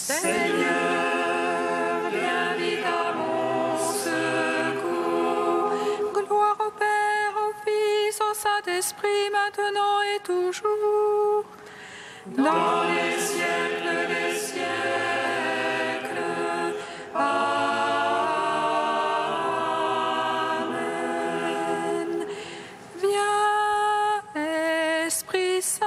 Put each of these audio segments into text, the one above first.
Seigneur, viens vite à mon secours. Gloire au Père, au Fils, au Saint-Esprit, maintenant et toujours, dans les siècles des siècles. Amen. Viens, Esprit Saint,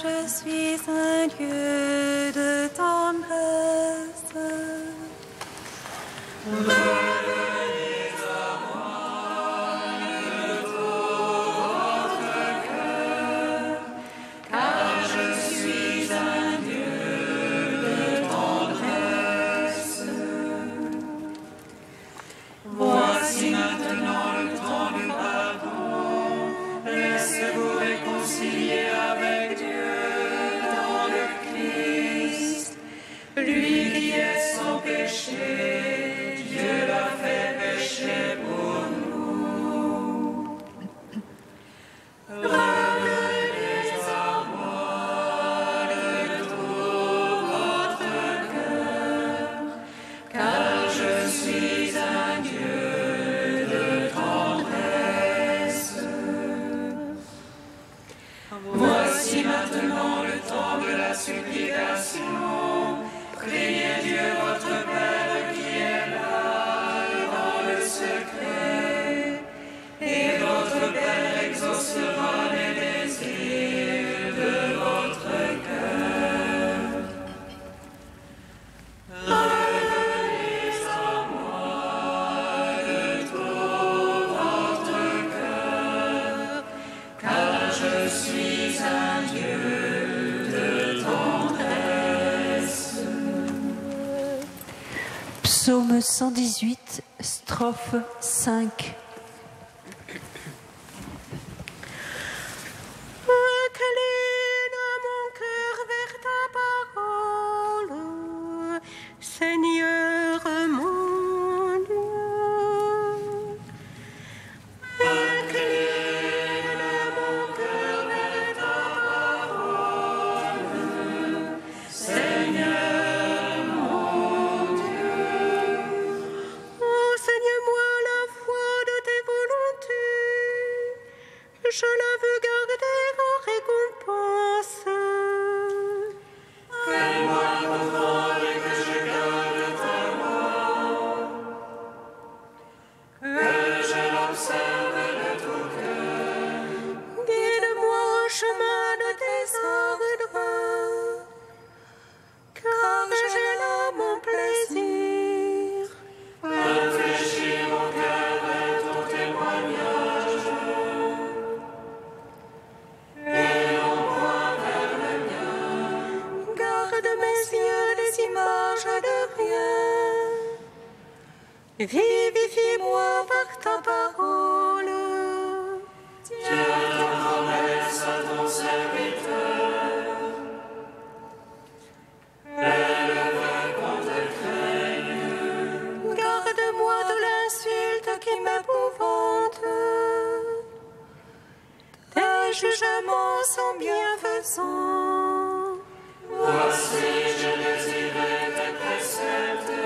je suis un Dieu de tendresse. Revenez à moi de tout votre cœur, car je suis un Dieu de tendresse. Voici maintenant le temps du pardon. Laissez-vous réconcilier avec Dieu dans le Christ. Lui qui est sans péché, Dieu l'a fait pécher pour nous. Revenez à moi de tout votre cœur, car je suis un Dieu de tendresse. Voici maintenant le temps de la supplication. Priez Dieu votre Père qui est là dans le secret, et votre Père exaucera les désirs de votre cœur. Revenez à moi de tout votre cœur, car je suis un Dieu de tendresse. Psaume 118, strophe 5. Incline mon cœur vers ta parole, Seigneur mon Dieu. Incline mon cœur vers ta parole, Seigneur mon Dieu. Enseigne-moi la voie de tes volontés, je la veux garder en récompense. Fais-moi comprendre que je garde ta loi, que je l'observe de tout cœur. Guide-moi au chemin de tes ordres, car j'ai là mon plaisir. Réfléchis mon cœur vers ton témoignage, et non point vers le mien. Garde mes yeux des images de rien. Vivifie-moi par ta parole. Tiens ta promesse à ton serviteur. Elle veut qu'on te craigne. Garde-moi de l'insulte qui m'épouvante. Tes jugements sont bienfaisants. Voici, je désirais tes préceptes.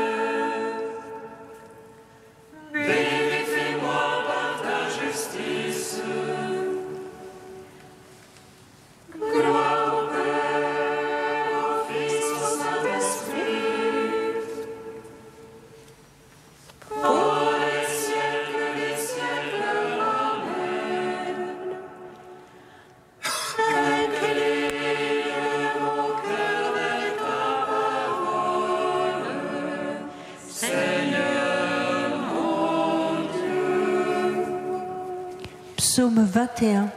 Psaume 21.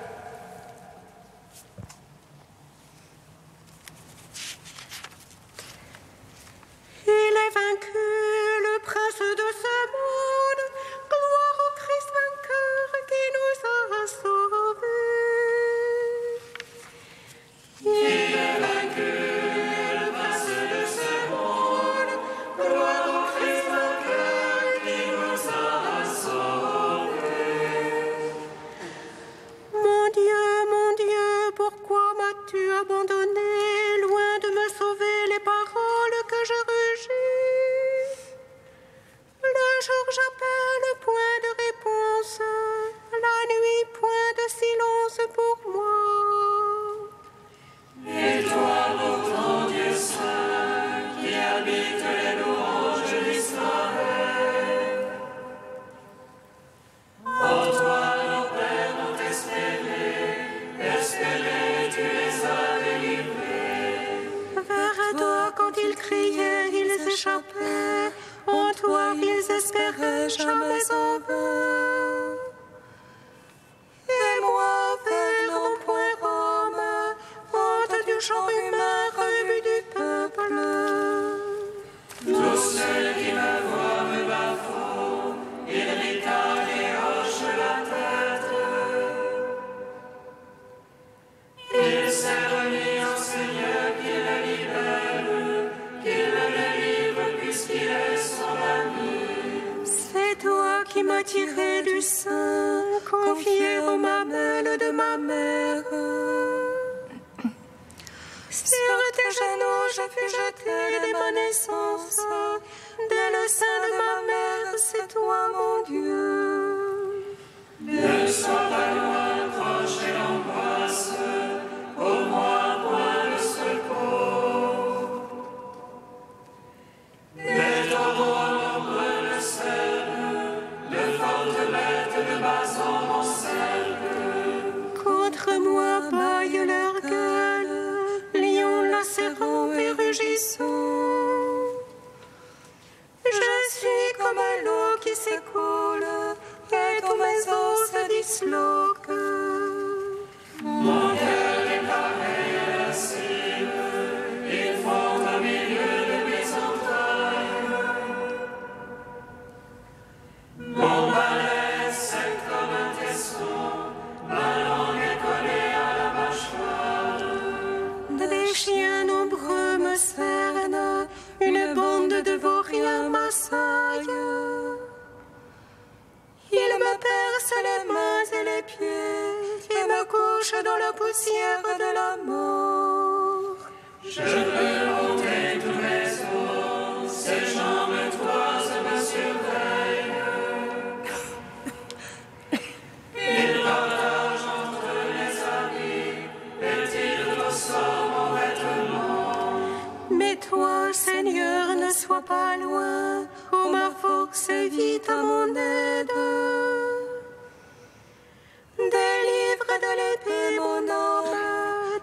Il est vaincu, le prince de ce monde. Gloire au Christ vainqueur qui nous a sauvés. Il est vaincu, le prince de ce monde. Gloire au Christ vainqueur qui nous a sauvés. Mon Dieu, pourquoi m'as-tu abandonné, loin de me sauver les paroles que je rugis? Le jour j'appelle, point de réponse, la nuit, point de silence pour moi. Et toi, pourtant, Dieu saint, qui habite les louanges d'Israël, en toi nos pères ont espéré, tu les as délivrés. Vers toi, quand ils criaient, ils échappaient, en toi ils espéraient jamais en vain. Et moi, vers l'emploi Rome, honte du genre humain, revue du peuple. Tous ceux qui me voient me bafouent, ils ricanent et hochent la tête. Il s'est remis au Seigneur qui le libère, qu'il le délivre puisqu'il est son ami. C'est toi qui m'as tiré du sein, confié aux mamelles de ma mère. Sur tes genoux je fus jetée dès ma naissance, dès le sein de ma mère, c'est toi mon Dieu. Ne sois pas loin, proche et l'angoisse, au moins point de secours. Des taureaux nombreux me cernent, de fortes bêtes de Basan m'encerclent. Contre moi baille leur gueule, lions lacérants et rugissants. Je suis comme l'eau qui s'écoule, et tous mes os se disloquent. Mon cœur est pareil à la cime, ils font au milieu de mes entrailles. Mon balai sec comme un tesson, ma langue est collée à la mâchoire. Des chiens nombreux me cernent, une bande de vauriens m'assaille. Ils me percent les mains et les pieds et me couchent dans la poussière de la mort. Je peux compter tous mes os, ces gens me toisent, me surveillent. Ils partagent entre les amis, et tirent au sort mon vêtement. Mais toi, Seigneur, ne sois pas loin, ô ma force, vite à mon aide. Délivre de l'épée mon âme,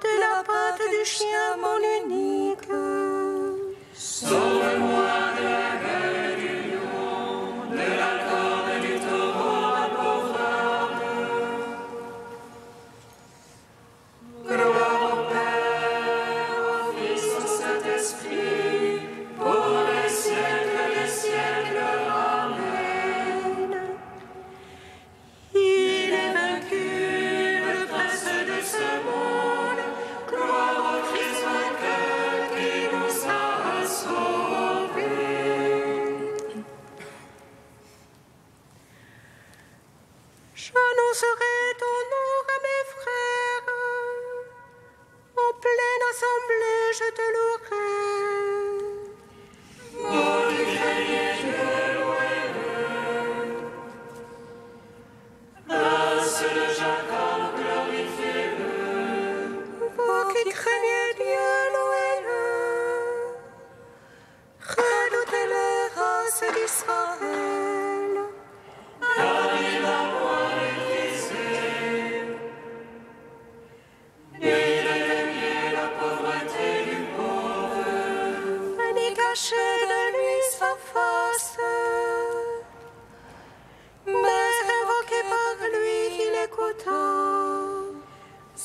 de la patte du chien mon unique. Sauve-moi de la gueule du lion, de la corne du taureau, ma pauvre âme. Gloire au Père, au Fils, au Saint-Esprit, pour les siècles, Amen. Il est vaincu, le prince de ce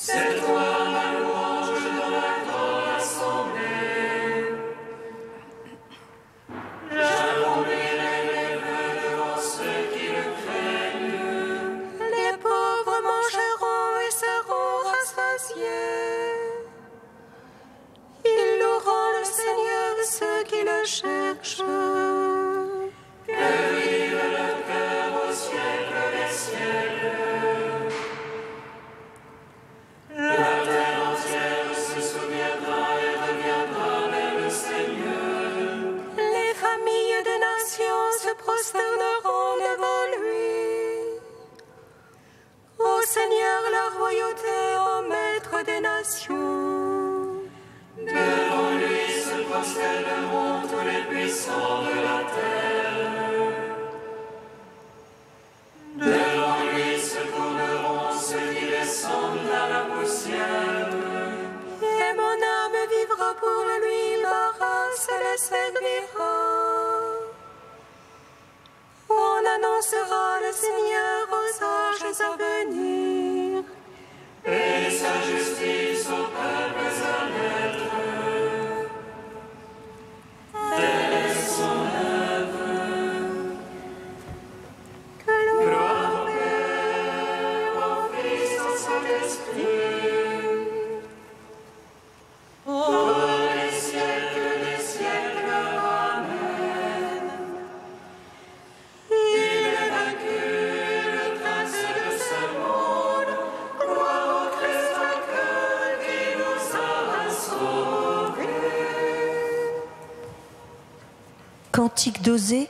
C'est toi ma louange dans la grande assemblée. J'accomplirai mes vœux devant ceux qui le craignent. Les pauvres mangeront et seront rassasiés. Ils loueront le Seigneur, ceux qui le cherchent. Que vive le cœur au siècle des siècles. La terre entière se souviendra et reviendra vers le Seigneur. Les familles des nations se prosterneront devant lui. Ô Seigneur, la royauté, ô maître des nations. Devant lui se prosterneront tous les puissants de la terre. Devant lui se tourneront ceux qui descendent à la poussière. Et mon âme vivra pour lui, ma race le servira. On annoncera le Seigneur aux âges à venir. Et sa justice aux peuples à naître. Telle est son œuvre. Que l'on Gloire au Père, au Fils, au Saint-Esprit. Pour les siècles des siècles. Amen. Il est vaincu, le prince de ce monde. Gloire au Christ vainqueur qui nous a sauvés. Cantique d'Osée,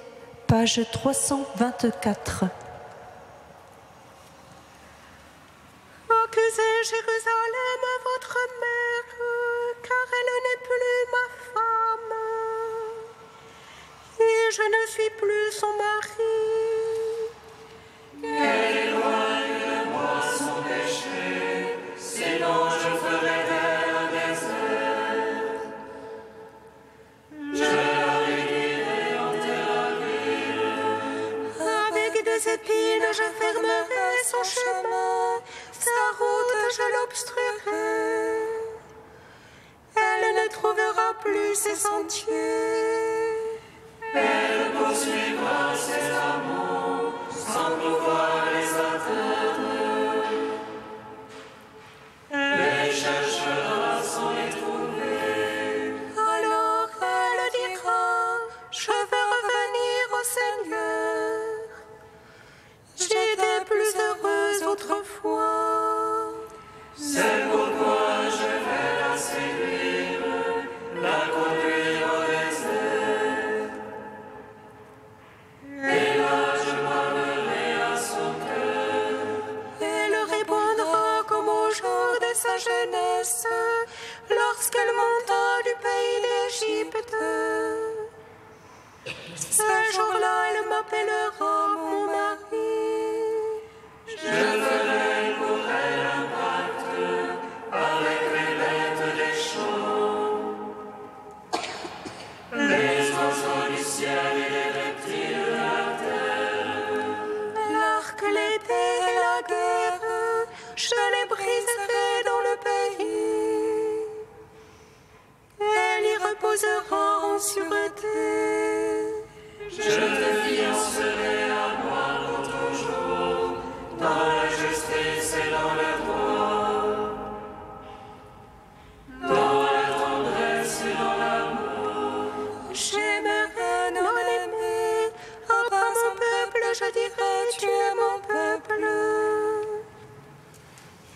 page 324. accusez Jérusalem, votre mère, car elle n'est plus ma femme. Et je ne suis plus son mari. Qu'elle éloigne de moi son péché, sinon je ferai d'elle un désert. Je la réduirai en terre aride. Avec des épines, je fermerai son chemin. Sa route, je l'obstruerai. Elle ne trouvera plus ses sentiers. Elle poursuivra ses amants sans pouvoir les atteindre. Les cherchera sans les trouver. Alors elle dira, je vais revenir au Seigneur. J'étais plus heureuse autrefois. C'est pourquoi je vais la séduire, la conduire au désert. Et là je parlerai à son cœur. Elle répondra comme au jour de sa jeunesse, lorsqu'elle monta du pays d'Égypte. Ce jour-là, elle m'appellera mon mari. Je ferai pour elle un pacte avec les bêtes des champs, les oiseaux du ciel et les reptiles de la terre. L'arc, l'épée et la guerre, je les briserai dans le pays. Elle y reposera en sûreté. Je te fiancerai à moi pour toujours, dans la justice et dans le droit, dans la tendresse et dans l'amour. J'aimerais non aimer, après mon peuple, je dirai, tu es mon peuple.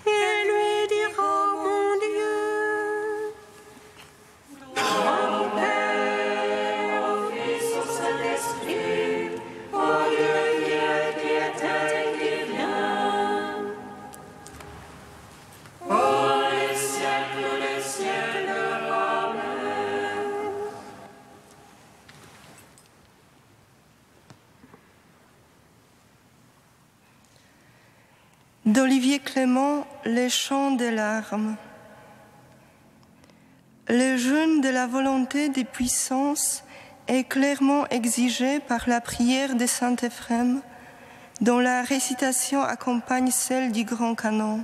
Et lui dira, mon Dieu. Gloire au Père, au Fils, au Saint-Esprit, au Dieu qui est, qui était et qui vient. Pour les siècles des siècles. Amen. D'Olivier Clément, Les chants des larmes. Le jeûne de la volonté des puissances est clairement exigé par la prière de saint Éphrem, dont la récitation accompagne celle du grand canon.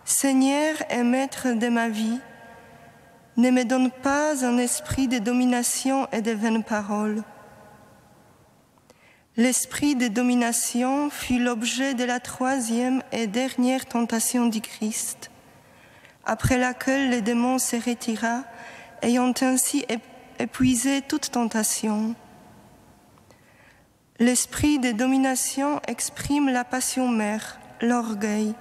Seigneur et Maître de ma vie, ne me donne pas un esprit de domination et de vaines paroles. L'esprit de domination fut l'objet de la troisième et dernière tentation du Christ, après laquelle le démon se retira, ayant ainsi épuisé toute tentation. L'esprit de domination exprime la passion mère, l'orgueil.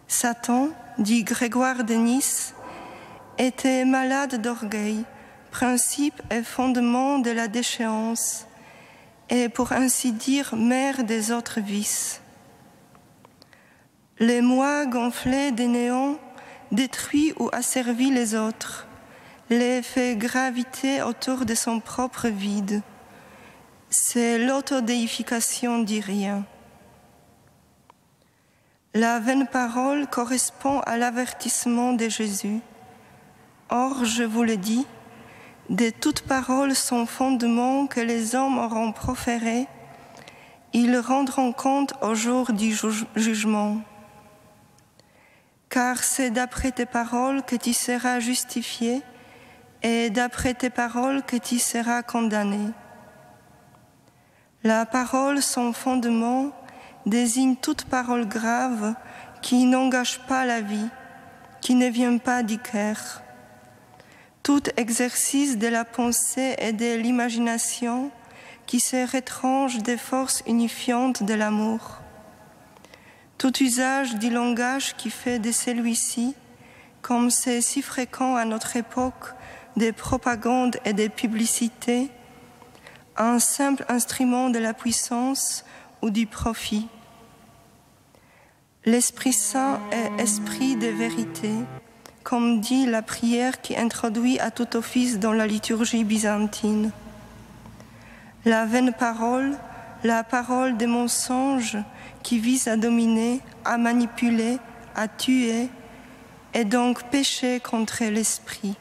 Satan, dit Grégoire de Nice, était malade d'orgueil, principe et fondement de la déchéance, et pour ainsi dire mère des autres vices. Le moi gonflé des néants détruit ou asservit les autres, les fait graviter autour de son propre vide. C'est l'autodéification du rien. La vaine parole correspond à l'avertissement de Jésus. Or, je vous le dis, de toute parole sans fondement que les hommes auront proférée, ils rendront compte au jour du jugement. Car c'est d'après tes paroles que tu seras justifié et d'après tes paroles que tu seras condamné. La parole sans fondement désigne toute parole grave qui n'engage pas la vie, qui ne vient pas du cœur. Tout exercice de la pensée et de l'imagination qui se retranche des forces unifiantes de l'amour. Tout usage du langage qui fait de celui-ci, comme c'est si fréquent à notre époque, des propagandes et des publicités, un simple instrument de la puissance ou du profit. L'Esprit Saint est esprit de vérité, comme dit la prière qui introduit à tout office dans la liturgie byzantine. La vaine parole, la parole des mensonges qui vise à dominer, à manipuler, à tuer, est donc péché contre l'Esprit.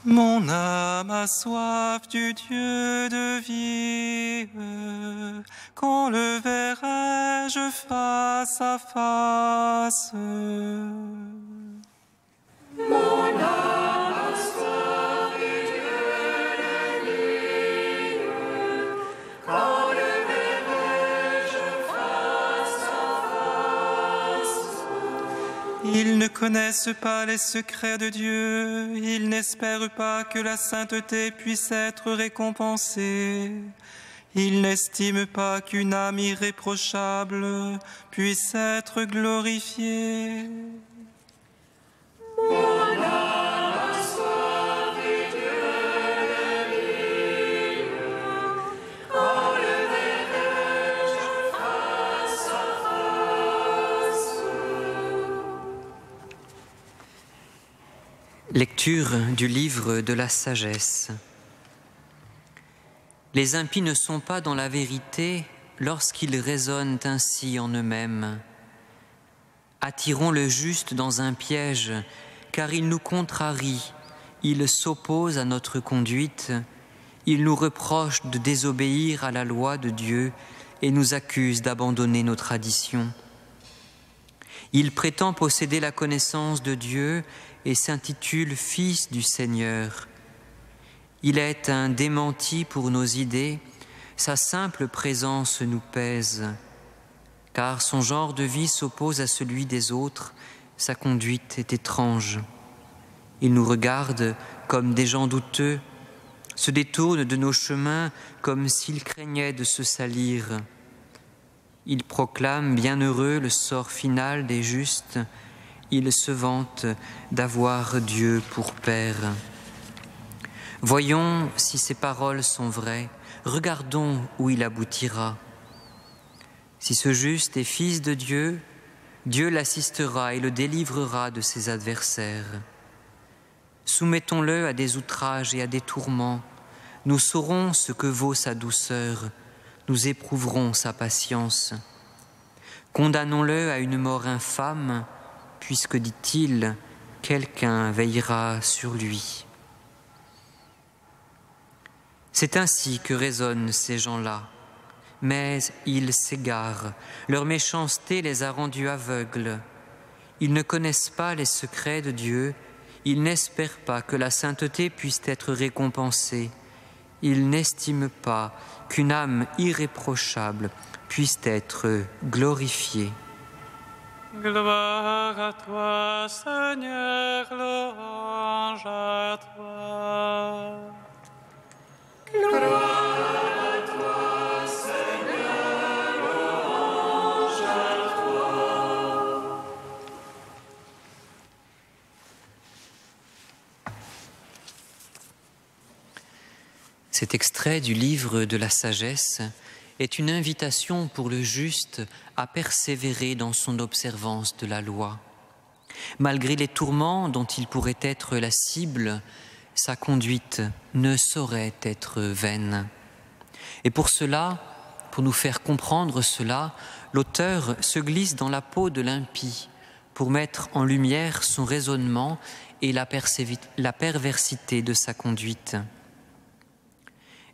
Mon âme a soif du Dieu de vie. Quand le verrai-je face à face? Mon âme a soif du Dieu de vie. Quand le verrai-je face à face? Il ne connaissent pas les secrets de Dieu, ils n'espèrent pas que la sainteté puisse être récompensée. Ils n'estiment pas qu'une âme irréprochable puisse être glorifiée. Lecture du livre de la sagesse. Les impies ne sont pas dans la vérité lorsqu'ils raisonnent ainsi en eux-mêmes. Attirons le juste dans un piège, car il nous contrarie, il s'oppose à notre conduite, il nous reproche de désobéir à la loi de Dieu et nous accuse d'abandonner nos traditions. Il prétend posséder la connaissance de Dieu et s'intitule Fils du Seigneur. Il est un démenti pour nos idées, sa simple présence nous pèse, car son genre de vie s'oppose à celui des autres, sa conduite est étrange. Il nous regarde comme des gens douteux, se détourne de nos chemins comme s'il craignait de se salir. Il proclame bienheureux le sort final des justes, il se vante d'avoir Dieu pour Père. Voyons si ces paroles sont vraies, regardons où il aboutira. Si ce juste est fils de Dieu, Dieu l'assistera et le délivrera de ses adversaires. Soumettons-le à des outrages et à des tourments, nous saurons ce que vaut sa douceur, nous éprouverons sa patience. Condamnons-le à une mort infâme, puisque, dit-il, quelqu'un veillera sur lui. C'est ainsi que raisonnent ces gens-là, mais ils s'égarent, leur méchanceté les a rendus aveugles. Ils ne connaissent pas les secrets de Dieu, ils n'espèrent pas que la sainteté puisse être récompensée, ils n'estiment pas qu'une âme irréprochable puisse être glorifiée. Gloire à toi, Seigneur, louange à toi. Gloire à toi, Seigneur, louange à toi. Cet extrait du livre de la sagesse est une invitation pour le juste à persévérer dans son observance de la loi. Malgré les tourments dont il pourrait être la cible, sa conduite ne saurait être vaine. Et pour cela, pour nous faire comprendre cela, l'auteur se glisse dans la peau de l'impie pour mettre en lumière son raisonnement et la perversité de sa conduite.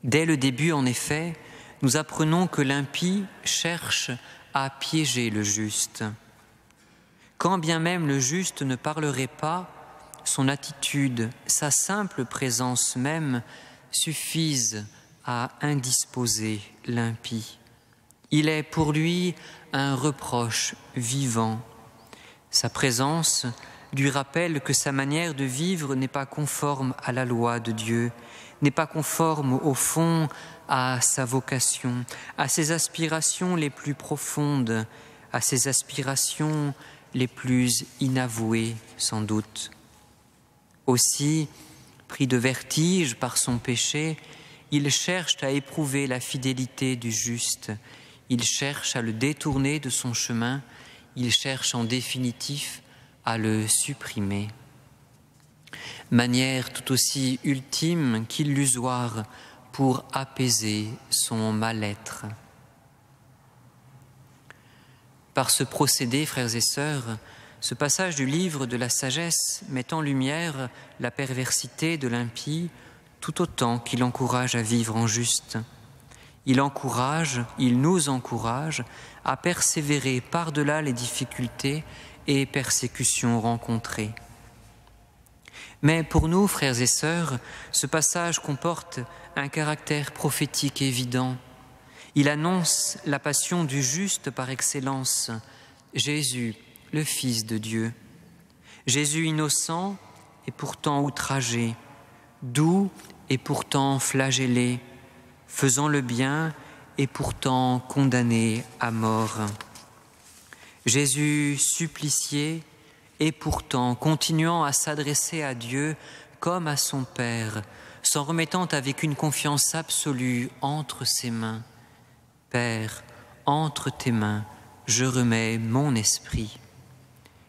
Dès le début, en effet, nous apprenons que l'impie cherche à piéger le juste. Quand bien même le juste ne parlerait pas, son attitude, sa simple présence même suffisent à indisposer l'impie. Il est pour lui un reproche vivant. Sa présence lui rappelle que sa manière de vivre n'est pas conforme à la loi de Dieu, n'est pas conforme au fond à sa vocation, à ses aspirations les plus profondes, à ses aspirations les plus inavouées sans doute. Aussi, pris de vertige par son péché, il cherche à éprouver la fidélité du juste, il cherche à le détourner de son chemin, il cherche en définitif à le supprimer. Manière tout aussi ultime qu'illusoire pour apaiser son mal-être. Par ce procédé, frères et sœurs, ce passage du livre de la sagesse met en lumière la perversité de l'impie tout autant qu'il encourage à vivre en juste. Il nous encourage à persévérer par-delà les difficultés et persécutions rencontrées. Mais pour nous, frères et sœurs, ce passage comporte un caractère prophétique évident. Il annonce la passion du juste par excellence, Jésus, le Fils de Dieu. Jésus innocent et pourtant outragé, doux et pourtant flagellé, faisant le bien et pourtant condamné à mort. Jésus supplicié et pourtant continuant à s'adresser à Dieu comme à son Père, s'en remettant avec une confiance absolue entre ses mains. Père, entre tes mains, je remets mon esprit.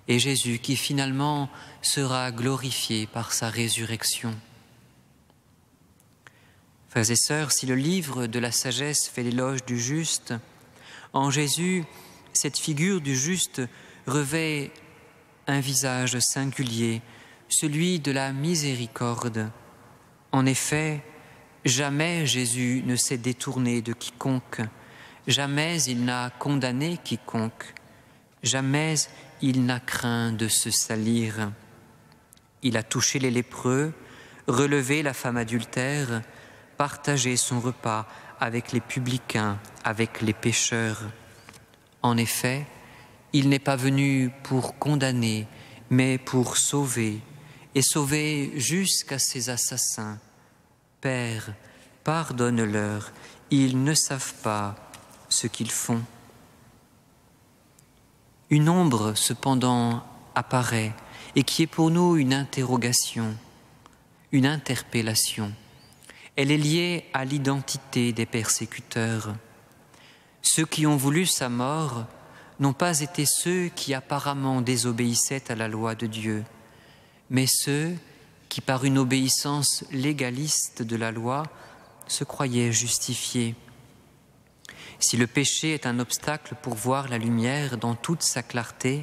Et Jésus qui finalement sera glorifié par sa résurrection. Frères et sœurs, si le livre de la sagesse fait l'éloge du juste, en Jésus, cette figure du juste revêt un visage singulier, celui de la miséricorde. En effet, jamais Jésus ne s'est détourné de quiconque, jamais il n'a condamné quiconque, jamais il n'a craint de se salir. Il a touché les lépreux, relevé la femme adultère, partagé son repas avec les publicains, avec les pécheurs. En effet, il n'est pas venu pour condamner, mais pour sauver, et sauver jusqu'à ses assassins. Père, pardonne-leur, ils ne savent pas ce qu'ils font. Une ombre, cependant, apparaît, et qui est pour nous une interrogation, une interpellation. Elle est liée à l'identité des persécuteurs. Ceux qui ont voulu sa mort n'ont pas été ceux qui apparemment désobéissaient à la loi de Dieu, mais ceux qui, par une obéissance légaliste de la loi, se croyaient justifiés. Si le péché est un obstacle pour voir la lumière dans toute sa clarté,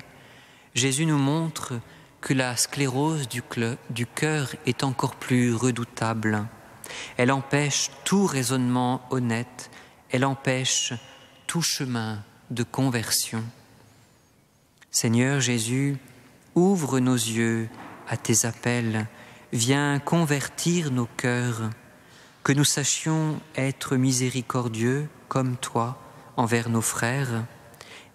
Jésus nous montre que la sclérose du cœur est encore plus redoutable. Elle empêche tout raisonnement honnête, elle empêche tout chemin de conversion. Seigneur Jésus, ouvre nos yeux à tes appels, viens convertir nos cœurs, que nous sachions être miséricordieux comme toi envers nos frères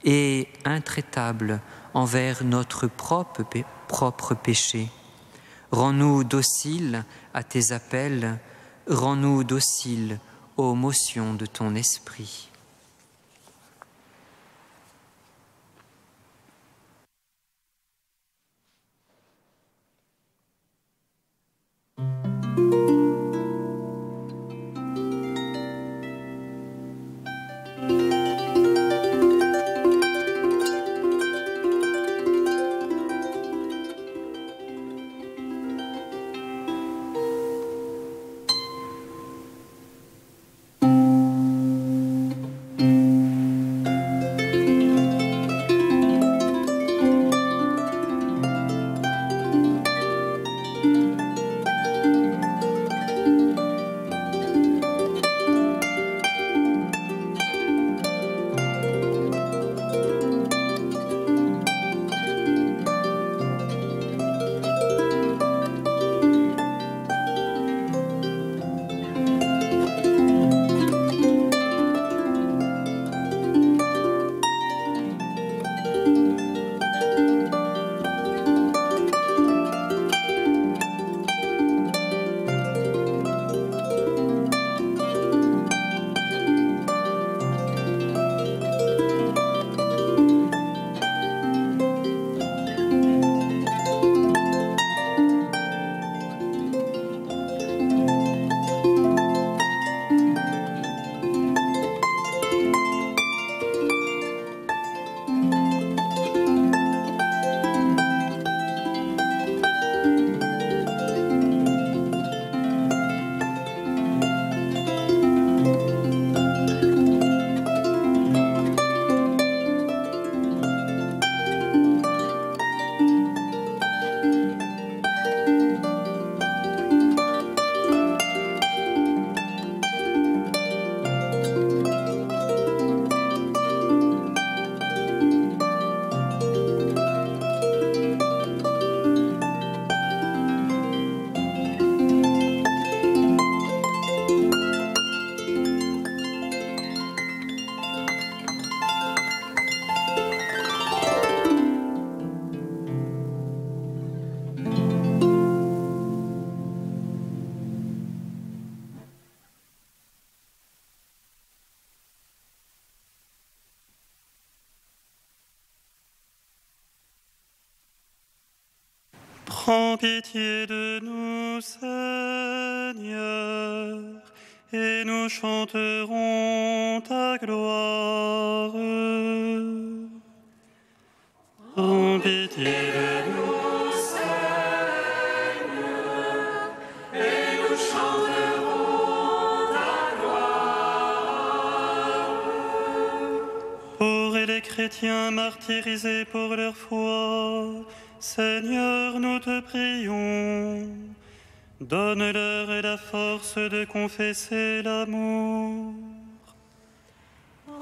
et intraitables envers notre propre péché. Rends-nous dociles à tes appels, rends-nous dociles aux motions de ton esprit. Prends pitié de nous, Seigneur, et nous chanterons ta gloire. Prends pitié de nous, Seigneur, et nous chanterons ta gloire. Pour les chrétiens martyrisés pour leur foi, Seigneur, nous te prions, donne-leur la force de confesser l'amour.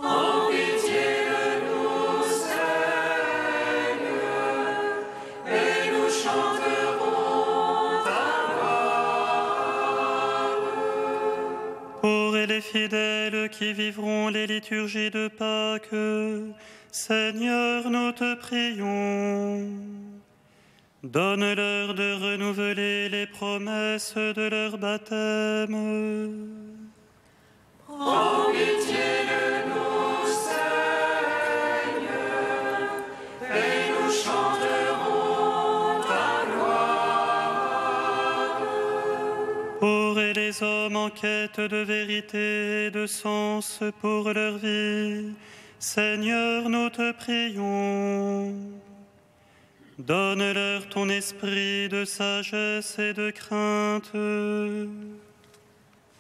Prends pitié de nous, Seigneur, et nous chanterons ta gloire. Pour les fidèles qui vivront les liturgies de Pâques, Seigneur, nous te prions. Donne-leur de renouveler les promesses de leur baptême. Prends pitié de nous, Seigneur, et nous chanterons ta gloire. Pour les hommes en quête de vérité et de sens pour leur vie, Seigneur, nous te prions. Donne-leur ton esprit de sagesse et de crainte.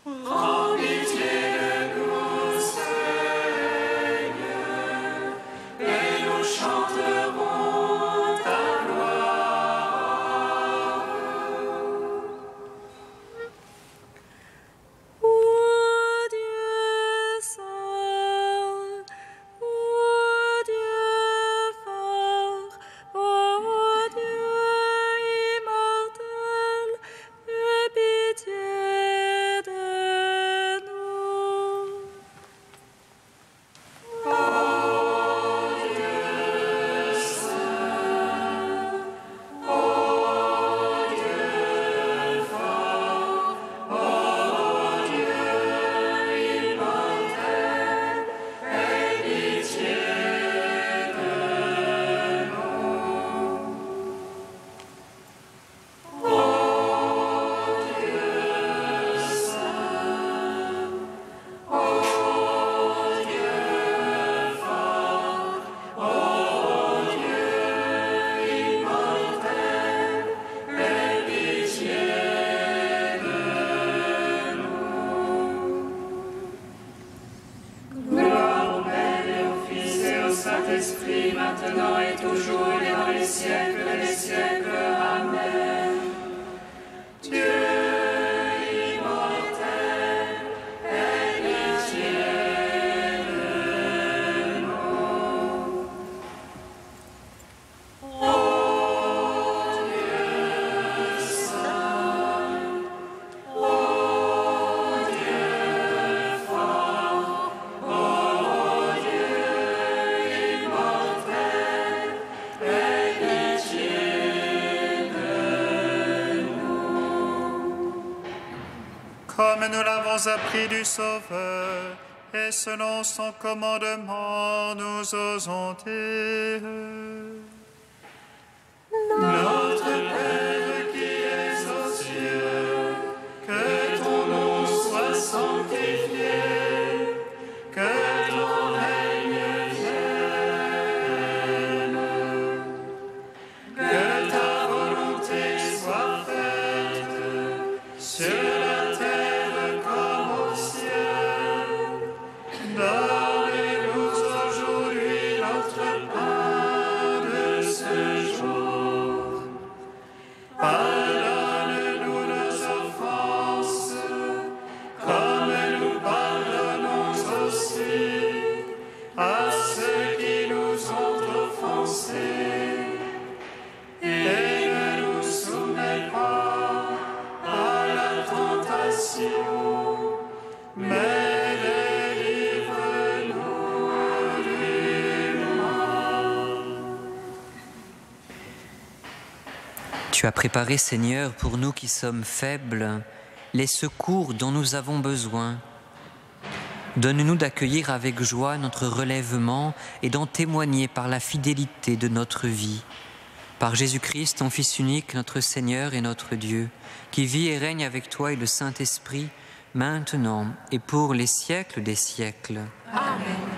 Prends pitié de nous, Seigneur, et nous chanterons ta gloire. Ô Dieu saint, ô Dieu fort, ô Dieu immortel, aie pitié de nous. Ô Dieu saint, ô Dieu fort, ô Dieu immortel, aie pitié de nous. Ô Dieu saint, ô Dieu fort, ô Dieu immortel, aie pitié de nous. Gloire au Père et au Fils et au Saint-Esprit, maintenant et toujours et dans les siècles des siècles. Amen. Dieu immortel, aie pitié de nous. Ô Dieu saint, ô Dieu fort, ô Dieu immortel, aie pitié de nous. Comme nous l'avons appris du Sauveur, et selon son commandement, nous osons dire: Notre Père qui es aux cieux, que ton nom soit sanctifié, que ton règne vienne, que ta volonté soit faite sur la terre comme au ciel. Donne-nous aujourd'hui notre pain de ce jour. Pardonne-nous nos offenses, comme nous pardonnons aussi à ceux qui nous ont offensés. Et ne nous soumets pas à la tentation, mais délivre-nous du mal. Tu as préparé, Seigneur, pour nous qui sommes faibles, les secours dont nous avons besoin. Donne-nous d'accueillir avec joie notre relèvement et d'en témoigner par la fidélité de notre vie. Par Jésus-Christ, ton Fils unique, notre Seigneur et notre Dieu, qui vit et règne avec toi et le Saint-Esprit, maintenant et pour les siècles des siècles. Amen.